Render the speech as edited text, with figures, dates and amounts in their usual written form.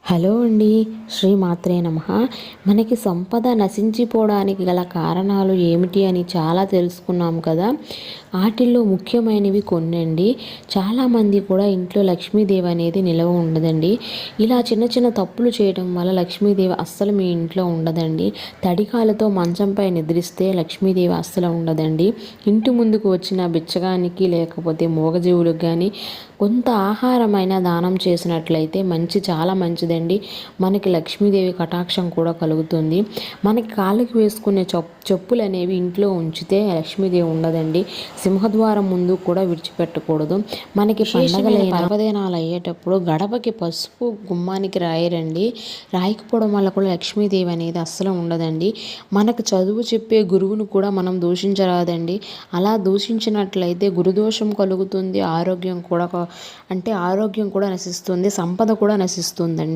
Hello అండి. శ్రీమాత్రే నమః. మనకి సంపద నశించిపోవడానికి గల కారణాలు ఏమిటి అని చాలా తెలుసుకున్నాం కదా. వాటిల్లో ముఖ్యమైనవి కొన్నండి. చాలామంది కూడా ఇంట్లో లక్ష్మీదేవి అనేది నిలవ ఉండదండి. ఇలా చిన్న చిన్న తప్పులు చేయడం వల్ల లక్ష్మీదేవి అస్సలు మీ ఇంట్లో ఉండదండి. తడికాలతో మంచంపై నిద్రిస్తే లక్ష్మీదేవి అస్సలు ఉండదండి. ఇంటి ముందుకు వచ్చిన బిచ్చగానికి లేకపోతే మూగజీవులకు కానీ కొంత ఆహారమైన దానం చేసినట్లయితే చాలా మంచిదండి. మనకి లక్ష్మీదేవి కటాక్షం కూడా కలుగుతుంది. మనకి కాళ్ళకి వేసుకునే చెప్పులు అనేవి ఇంట్లో ఉంచితే లక్ష్మీదేవి ఉండదండి. సింహద్వారం ముందు కూడా విడిచిపెట్టకూడదు. మనకి పండగలైన పర్వదినాలు అయ్యేటప్పుడు గడపకి పసుపు గుమ్మానికి రాయరండి. రాయకపోవడం వల్ల కూడా లక్ష్మీదేవి అనేది అస్సలు ఉండదండి. మనకు చదువు చెప్పే గురువును కూడా మనం దూషించరాదండి. అలా దూషించినట్లయితే గురుదోషం కలుగుతుంది. ఆరోగ్యం కూడా నశిస్తుంది, సంపద కూడా నశిస్తుందండి.